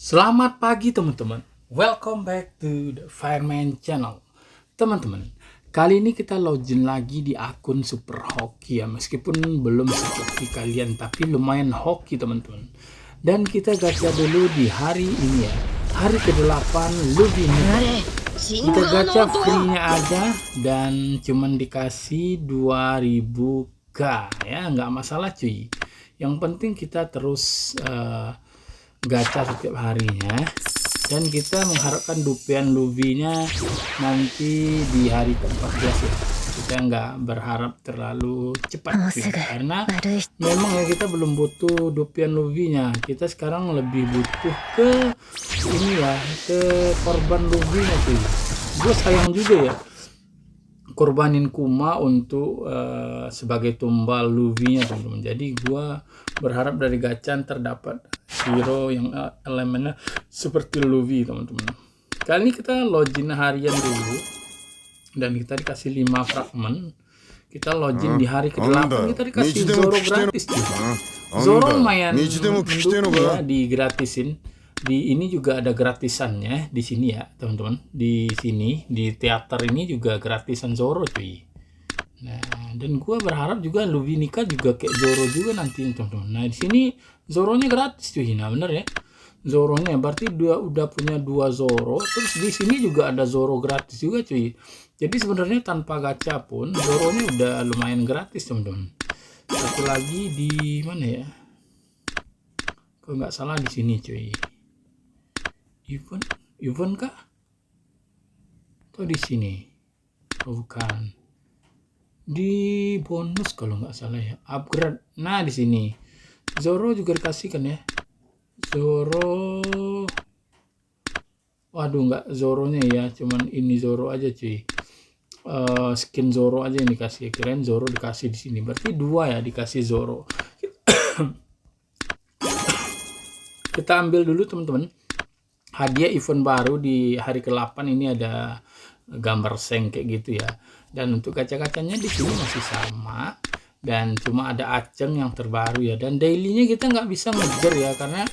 Selamat pagi teman-teman. Welcome back to the Fireman Channel. Teman-teman, kali ini kita login lagi di akun Super Hoki ya. Meskipun belum seperti kalian, tapi lumayan hoki teman-teman. Dan kita gacha dulu di hari ini ya. Hari ke-8 Lubini. Kita gacha free-nya aja dan cuman dikasih 2000k ya, nggak masalah cuy. Yang penting kita terus gacha setiap harinya dan kita mengharapkan dupian Luffy-nya nanti di hari ke-14 ya. Kita nggak berharap terlalu cepat sih, karena memang ya kita belum butuh dupian Luffy-nya. Kita sekarang lebih butuh ke ini ya, ke korban Luffy-nya cuy. Gue sayang juga ya korbanin Kuma untuk sebagai tumbal Luffy-nya teman-teman. Jadi gua berharap dari gacha terdapat hero yang elemennya seperti Luffy teman-teman. Kali ini kita login harian dulu dan kita dikasih 5 fragmen. Kita login di hari ke-8, kita dikasih Zoro gratis tuh. Zoro lumayan mendukung ya, digratisin. Di ini juga ada gratisannya di sini ya teman-teman. Di sini di teater ini juga gratisan Zoro cuy. Nah, dan gua berharap juga Luffy nikah juga kayak Zoro juga nanti teman-teman. Nah, di sini Zoronya gratis cuy. Nah, bener ya. Zoronya berarti udah punya 2 Zoro. Terus di sini juga ada Zoro gratis juga cuy. Jadi sebenarnya tanpa gacha pun Zoronya udah lumayan gratis teman-teman. Satu lagi di mana ya? Kalau nggak salah di sini cuy. Event kah? Atau di sini? Oh, bukan. Di bonus kalau nggak salah ya. Upgrade. Nah, di sini. Zoro juga dikasih kan ya. Zoro. Waduh, nggak Zoronya ya. Cuman ini Zoro aja cuy. Skin Zoro aja yang dikasih. Kirain Zoro dikasih di sini. Berarti 2 ya dikasih Zoro. Kita ambil dulu teman-teman. Hadiah event baru di hari ke-8 ini ada gambar seng kayak gitu ya. Dan untuk gacha-gachanya di sini masih sama dan cuma ada Aceng yang terbaru ya. Dan dailynya kita nggak bisa ngejar ya karena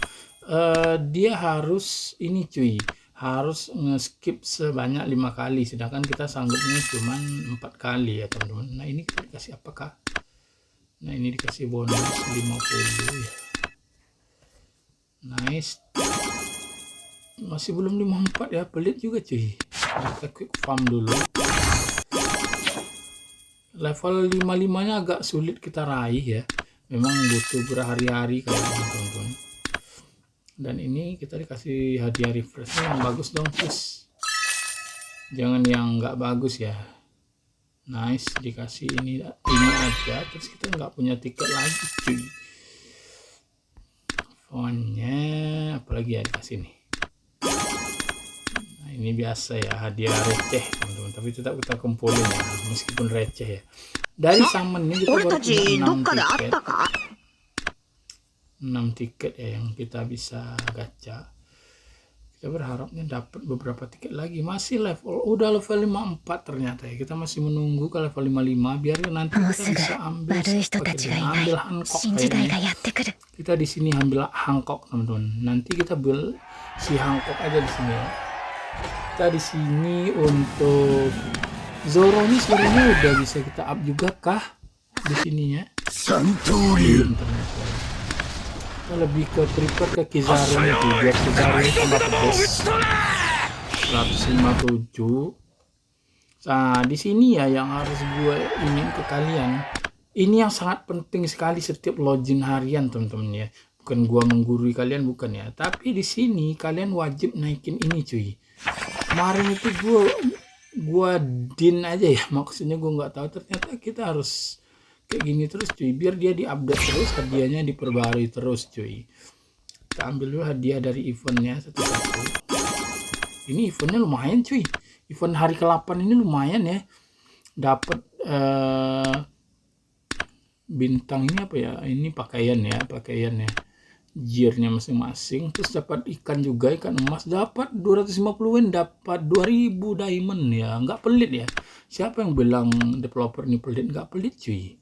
dia harus ini cuy, harus nge-skip sebanyak 5 kali, sedangkan kita sanggupnya cuma 4 kali ya teman-teman. Nah, ini kita dikasih apakah? Nah, ini dikasih bonus 50 ya. Nice. Masih belum 54 ya, pelit juga cuy. Kita quick farm dulu. Level 55 nya agak sulit kita raih ya, memang butuh berhari-hari kayak teman-teman. Dan ini kita dikasih hadiah refresh yang bagus dong please, jangan yang nggak bagus ya. Nice, dikasih ini aja, terus kita nggak punya tiket lagi cuy. Fontnya apalagi ya dikasih nih. Ini biasa ya, hadiah receh teman-teman, tapi tetap kita kumpulin ya meskipun receh ya. Dari summon ini kita baru punya 6 tiket ya yang kita bisa gacha. Kita berharapnya dapat beberapa tiket lagi. Masih udah level 54 ternyata ya. Kita masih menunggu ke level 55 biar nanti kita bisa ambil Hancock kayaknya. Kita di sini ambil Hancock teman-teman. Nanti kita beli si Hancock aja di sini ya. Kita di sini untuk Zoro ini sebenarnya udah bisa kita up juga kah di sininya? Belum ternyata. Kita lebih ke prepare ke Kizaru nya tuh, biar Kizaru tambah pedes 157. Nah, di sini ya yang harus gue ingin ke kalian. Ini yang sangat penting sekali setiap login harian teman-teman ya. Bukan gua menggurui kalian, bukan ya. Tapi di sini kalian wajib naikin ini cuy. Kemarin itu gua din aja ya, maksudnya gua nggak tahu, ternyata kita harus kayak gini terus cuy, biar dia diupdate terus, hadiahnya diperbarui terus cuy. Kita ambil dulu hadiah dari eventnya satu-satu. Ini eventnya lumayan cuy, event hari ke-8 ini lumayan ya, dapat bintang ini apa ya, ini pakaiannya gearnya masing-masing, terus dapat ikan juga, ikan emas, dapat 250 win, dapat 2000 diamond ya. Nggak pelit ya, siapa yang bilang developer ini pelit? Nggak pelit cuy,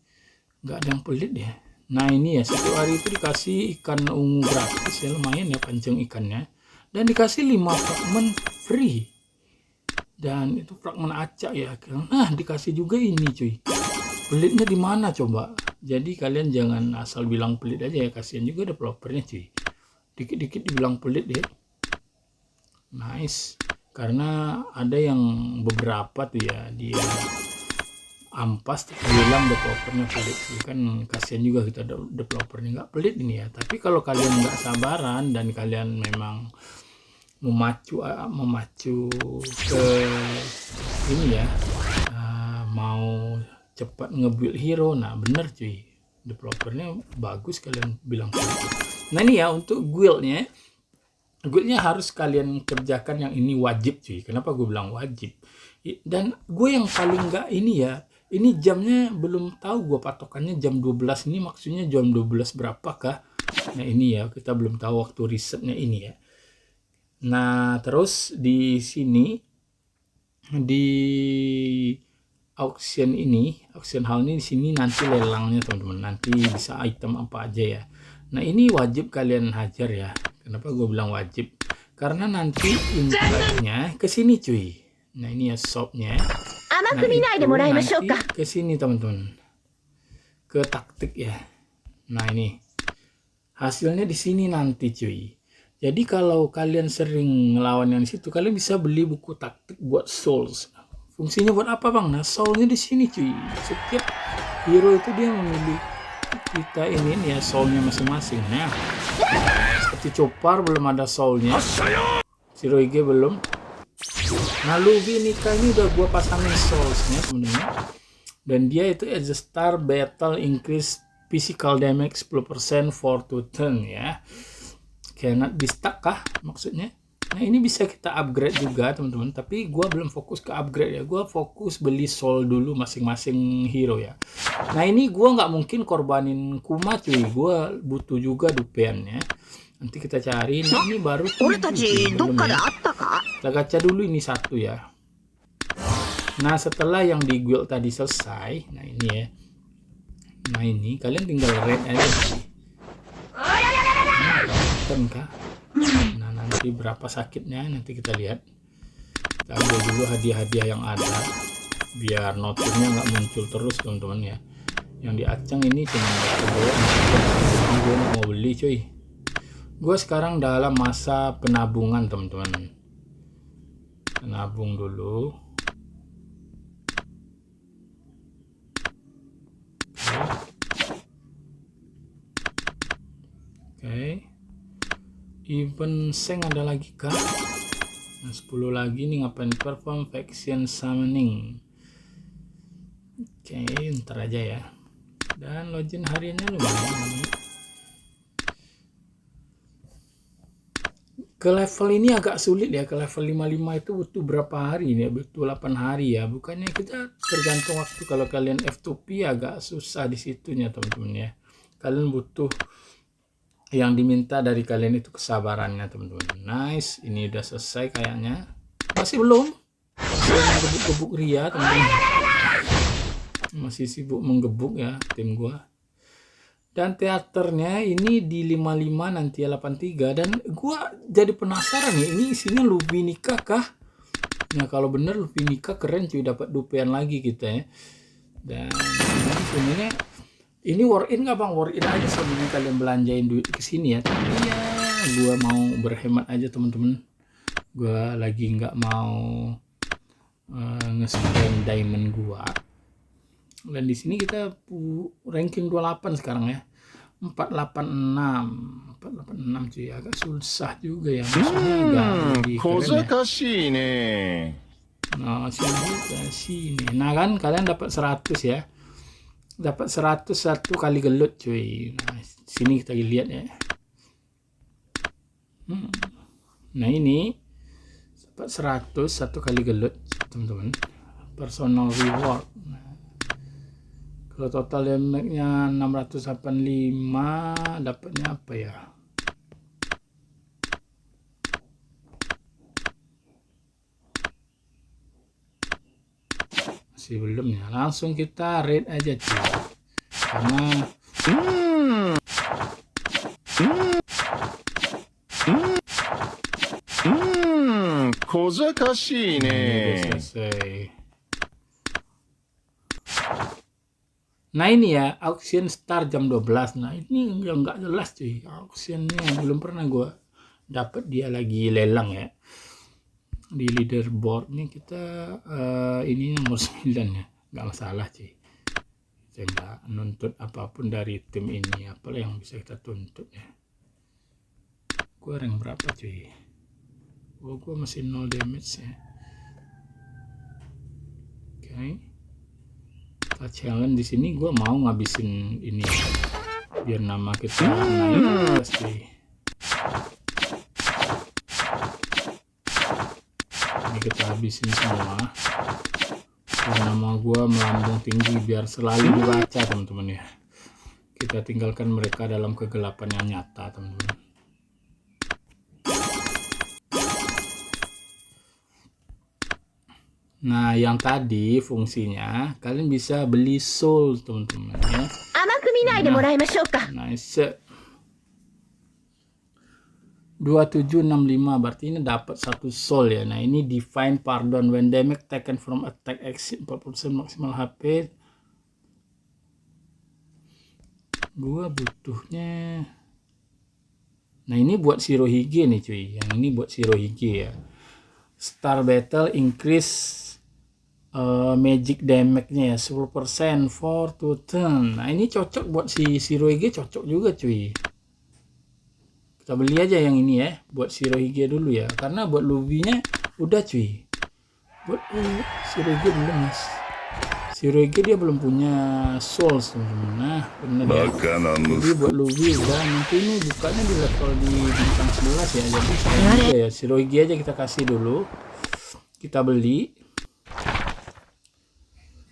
nggak ada yang pelit ya. Nah, ini ya satu hari itu dikasih ikan ungu gratis ya, lumayan ya pancing ikannya. dan dikasih 5 fragment free. Dan itu fragmen acak ya. Nah, dikasih juga ini cuy. Pelitnya di mana coba? Jadi kalian jangan asal bilang pelit aja ya, kasihan juga developernya cuy. Dikit-dikit dibilang pelit deh. Nice. Karena ada yang beberapa tuh ya, dia ampas bilang developernya pelit. Kan kasihan juga kita developernya nggak pelit ini ya. Tapi kalau kalian nggak sabaran dan kalian memang memacu ke ini ya, mau cepat nge-build hero, nah bener cuy, developernya bagus kalian bilang pelit. Nah ini ya untuk guildnya harus kalian kerjakan, yang ini wajib cuy. Kenapa gue bilang wajib? Dan gue yang paling nggak ini ya, ini jamnya belum tahu gue, patokannya jam 12 ini, maksudnya jam 12 berapakah? Nah ini ya, kita belum tahu waktu risetnya ini ya. Nah terus di sini di auction hall ini, di sini nanti lelangnya teman-teman, nanti bisa item apa aja ya. Nah ini wajib kalian hajar ya. Kenapa gue bilang wajib? Karena nanti invite-nya ke sini cuy. Nah ini ya shopnya. Nah itu nanti ke sini teman-teman, ke taktik ya. Nah ini hasilnya di sini nanti cuy. Jadi kalau kalian sering ngelawan yang di situ, kalian bisa beli buku taktik buat souls. Fungsinya buat apa bang? Nah soulnya di sini cuy. Setiap hero itu dia memilih kita ini nih ya, soulnya masing-masing. Nah seperti Chopper belum ada soulnya, Shirohige belum. Nah Luffy Nika ini udah gua pasangin soulsnya temen-temen. Dan dia itu as a star battle increase physical damage 10% for to turn ya. Cannot be stuck kah maksudnya? Nah ini bisa kita upgrade juga teman-teman, tapi gua belum fokus ke upgrade ya, gua fokus beli soul dulu masing-masing hero ya. Nah ini gua nggak mungkin korbanin Kuma cuy, gua butuh juga dupeannya. Nanti kita cari. Nah ini baru belum ya. Kita gacha dulu ini satu ya. Nah setelah yang di guild tadi selesai, nah ini ya, nah ini kalian tinggal raid aja sih. Kah? Nah nanti berapa sakitnya nanti kita lihat. Kita ambil dulu hadiah-hadiah yang ada biar notifnya nggak muncul terus teman-teman ya. Yang di acang ini cuma gue mau beli cuy. Gue sekarang dalam masa penabungan teman-teman. Penabung dulu. Oke. Event Seng ada lagi kah? Nah 10 lagi nih, ngapain perform faction summoning. Oke, ntar aja ya. Dan login hariannya lumayan ini. Ke level ini agak sulit ya, ke level 55 itu butuh berapa hari ini ya? Butuh 8 hari ya. Bukannya kita tergantung waktu. Kalau kalian F2P agak susah di situnya teman-teman ya. Kalian butuh, yang diminta dari kalian itu kesabarannya teman-teman. Nice, ini udah selesai kayaknya. Masih belum. Masih menggebuk-gebuk Ria teman-teman. Masih sibuk menggebuk ya tim gua. Dan teaternya ini di 55 nanti ya 83. Dan gua jadi penasaran ya, ini isinya Luffy Nika kah? Nah kalau bener Luffy Nika keren cuy, dapat dupean lagi kita ya. Dan ini sebenarnya ini war in nggak bang? War in aja sebenarnya kalian belanjain duit ke sini ya. Tapi ya gua mau berhemat aja teman-teman. Gua lagi nggak mau nge-spend diamond gua. Dan di sini kita ranking 28 sekarang ya. 486 cuy, agak susah juga ya. Maksudnya agak lebih keren ya. Nah sini. Nah kan kalian dapat 100 ya. Dapat 101 kali gelut cuy. Nah, sini kita lihat ya. Nah ini dapat 101 kali gelut teman-teman. Personal reward. Nah, kalau total damage-nya 685, dapatnya apa ya? Masih belum ya. Langsung kita raid aja cuy. Karena 小賢しい Ini udah ね。 selesai. Nah ini ya, auction start jam 12. Nah ini nggak jelas cuy. Auctionnya belum pernah gue dapet, dia lagi lelang ya. Di leaderboardnya kita ini nomor 9 ya. Nggak masalah cuy. Saya nggak nuntut apapun dari tim ini. Apalah yang bisa kita tuntut ya. Gue rank berapa cuy? Oh, gue masih 0 damage ya. Oke. Kita challenge di sini, gue mau ngabisin ini biar nama kita naik pasti. Ini kita habisin semua biar nama gue melambung tinggi, biar selalu dibaca teman-teman ya. Kita tinggalkan mereka dalam kegelapan yang nyata teman-teman. Nah yang tadi fungsinya kalian bisa beli soul teman-teman ya. Nice. 2765 berarti ini dapat 1 soul ya. Nah ini divine pardon when damage taken from attack exit 40% maksimal HP. Gua butuhnya, nah ini buat Shirohige nih cuy, yang ini buat Shirohige ya. Star battle increase magic damage-nya ya 10% for to turn. Nah ini cocok buat si Shirohige, cocok juga cuy. Kita beli aja yang ini ya, buat Shirohige dulu ya, karena buat Luffy-nya udah cuy. Buat Shirohige belum mas. Shirohige dia belum punya souls teman-teman. Nah bener ya. Jadi buat Luffy udah, nanti ini bukanya di level di bintang 11 ya. Jadi sayang juga ya, Shirohige aja kita kasih dulu. Kita beli.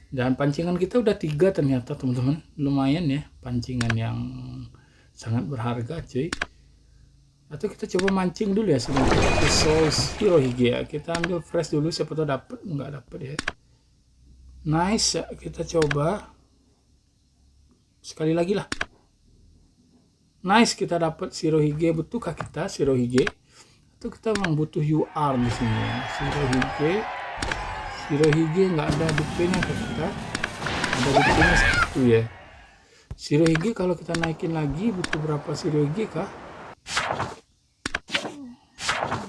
Dan pancingan kita udah 3 ternyata teman-teman. Lumayan ya, pancingan yang sangat berharga cuy. Atau kita coba mancing dulu ya sebelum souls Shirohige ya. Kita ambil fresh dulu, siapa tahu dapet, nggak dapet ya. Nice ya, kita coba sekali lagi lah. Nice, kita dapat Shirohige. Butuhkah kita Shirohige? Atau kita memang butuh UR di sini ya. Shirohige nggak ada DP-nya ke kita. Ada DP-nya 1 ya. Shirohige kalau kita naikin lagi butuh berapa Shirohige kah?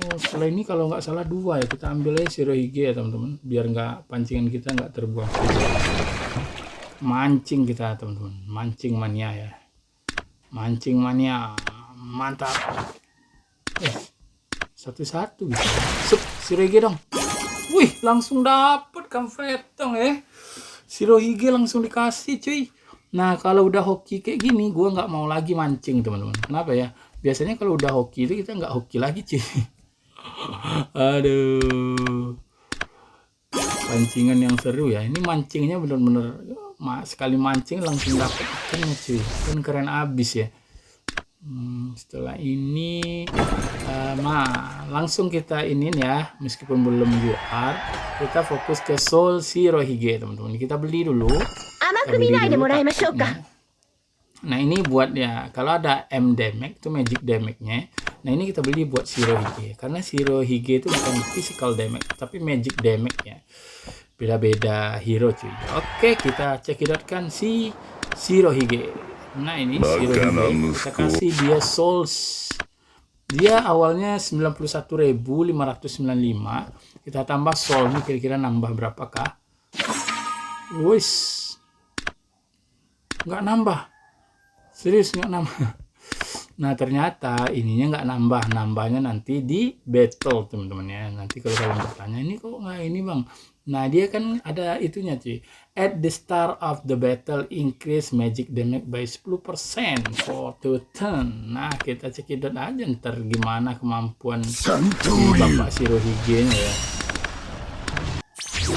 Oh, setelah ini kalau nggak salah 2 ya, kita ambil aja Shirohige ya teman-teman, biar nggak pancingan kita nggak terbuang. Mancing kita teman-teman, mancing mania ya, mancing mania, mantap. Satu-satu gitu. Sup, Shirohige dong. Wih, langsung dapet Kamfretong ya. Shirohige langsung dikasih cuy. Nah kalau udah hoki kayak gini, gue nggak mau lagi mancing teman-teman. Kenapa ya? Biasanya kalau udah hoki itu kita nggak hoki lagi cuy. Aduh, pancingan yang seru ya. Ini mancingnya bener-bener sekali mancing langsung dapet ikannya cuy. Kan keren abis ya. Setelah ini langsung kita ini ya, meskipun belum UR, kita fokus ke soul Shirohige teman-teman. Kita beli dulu. Nah ini buat ya, kalau ada M damage itu magic damage-nya. Nah ini kita beli buat Shirohige, karena Shirohige itu bukan physical damage tapi magic damage ya. Beda-beda hero cuy. Oke, kita cekidotkan si Shirohige. Nah ini Shirohige, kita kasih dia souls. Dia awalnya 91.595. Kita tambah soul nih, kira-kira nambah berapakah? Wis, nggak nambah. Serius nggak nambah. Nah ternyata ininya nggak nambah, nambahnya nanti di battle teman-teman ya. Nanti kalau kalian bertanya ini kok nggak ini bang, nah dia kan ada itunya cuy. At the start of the battle increase magic damage by 10% for 2 turn. Nah kita cekidot aja ntar gimana kemampuan si bapak Shirohige nya ya.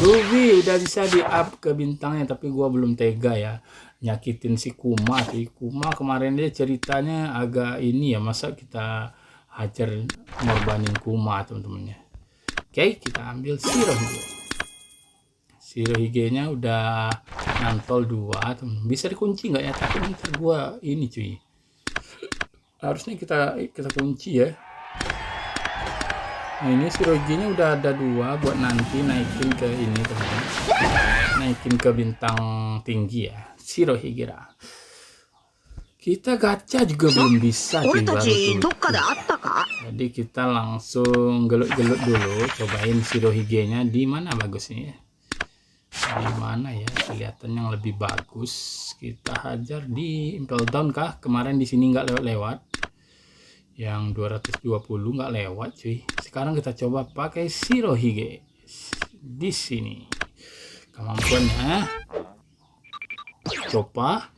Luffy udah bisa di up ke bintangnya, tapi gua belum tega ya nyakitin si Kuma cuy. Kuma kemarin dia ceritanya agak ini ya, masa kita hajar ngorbanin Kuma teman-teman ya. Oke, kita ambil Shirohige. Shirohige nya udah nantol 2 teman. Bisa dikunci nggak ya? Tapi ntar gua ini cuy, harusnya kita kunci ya. Nah ini Shirohige-nya udah ada 2 buat nanti naikin ke ini teman-teman. Naikin ke bintang tinggi ya, Shirohige. Kita gacha juga belum bisa cuy, baru tuh. Jadi kita langsung gelut-gelut dulu, cobain Shirohige-nya di mana bagusnya ya. Di mana ya kelihatan yang lebih bagus. Kita hajar di Impel Down kah? Kemarin di sini nggak lewat-lewat. Yang 220 nggak lewat cuy. Sekarang kita coba pakai Shirohige di sini. Kemampuannya coba.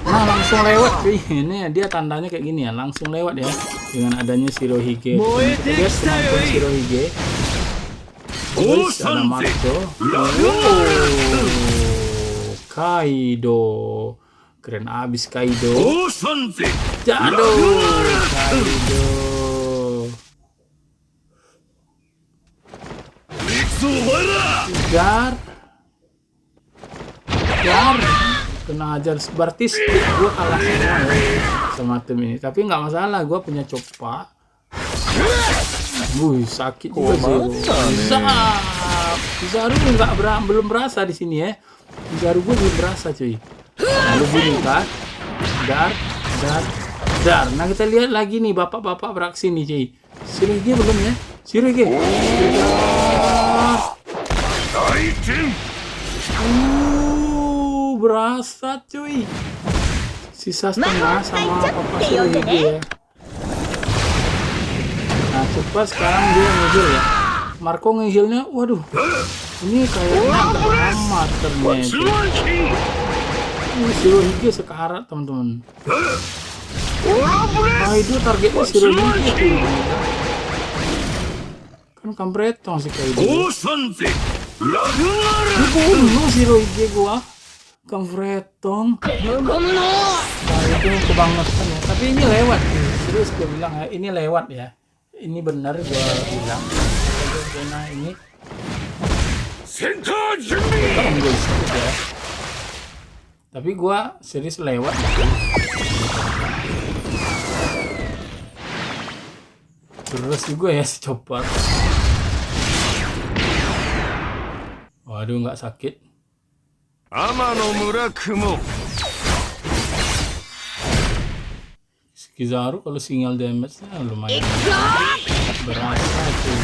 Nah langsung lewat cuy. Ini dia tandanya kayak gini ya, langsung lewat ya dengan adanya Shirohige. Kita lihat kemampuan Shirohige. Terus ada Marco. Kaido. Keren abis Kaido. Jatuh Kaido. Jar. Kena ajar. Berarti gue kalah semua ya sama tim ini. Tapi nggak masalah, gue punya Choppa. Sakit juga sih. Kizaru belum berasa di sini ya. Kizaru gue belum berasa cuy. Lalu gini kan, dar. Nah kita lihat lagi nih bapak-bapak beraksi nih cuy. Shirohige belum ya? Shirohige. Berasa cuy. Sisa setengah sama papa Shirohige ya. Nah coba sekarang dia ngehil ya. Marco ngehilnya, waduh. Ini kayaknya agak lama ternyata. Shirohige sekarat teman-teman. Nah itu targetnya Shirohige cuy. Kan kampretong sih kayak gitu. Dibunuh Shirohige gua. Kampretong. Nah itu kebangetan ya. Tapi ini lewat sih. Serius gue bilang ya, ini lewat ya. Ini benar gue bilang. Karena ini kita ambil sedikit ya. Tapi gue serius lewat. Terus juga ya si Chopper. Waduh nggak sakit. Kizaru kalau single damage-nya lumayan berasa tuh.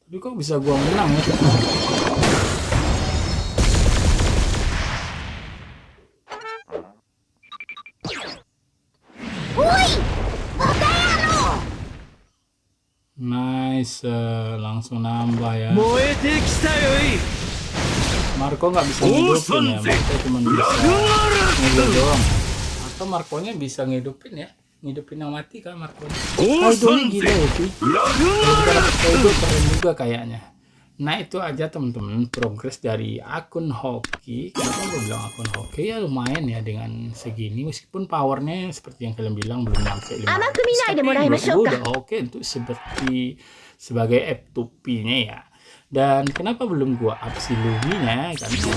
Tapi kok bisa gua menang ya? Nice, langsung nambah ya. Marco nggak bisa ngidupin ya, Marco cuma bisa ngidup doang. Atau Marco-nya bisa ngidupin ya, ngidupin yang mati kan Marco-nya. Kaido-nya gila ya cuy. Kalau kita dapat Kaido keren juga kayaknya. Nah itu aja teman-teman progres dari akun Hoki. Kenapa gue bilang akun Hoki ya lumayan ya dengan segini, meskipun powernya seperti yang kalian bilang belum sampai 500. Tapi menurut gue udah oke untuk sebagai F2P-nya ya. Dan kenapa belum gue up si Luffy-nya? Karena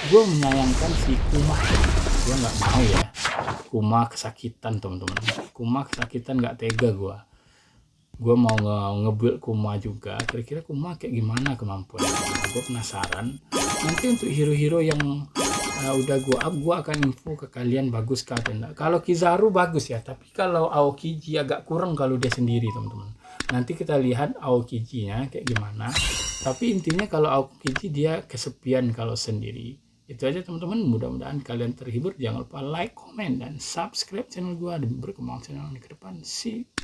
gue menyayangkan si Kuma. Gue nggak mau ya Kuma kesakitan teman-teman. Kuma kesakitan nggak tega gue mau nge-build Kuma juga. Kira-kira Kuma kayak gimana kemampuannya? Gue penasaran. Nanti untuk hero-hero yang udah gue up, gue akan info ke kalian bagus kah atau enggak. Kalau Kizaru bagus ya, tapi kalau Aokiji agak kurang kalau dia sendiri teman-teman. Nanti kita lihat Aokiji-nya kayak gimana. Tapi intinya kalau Aokiji dia kesepian kalau sendiri. Itu aja teman-teman, mudah-mudahan kalian terhibur. Jangan lupa like, komen, dan subscribe channel gue dan berkembang channel di ke depan. See you.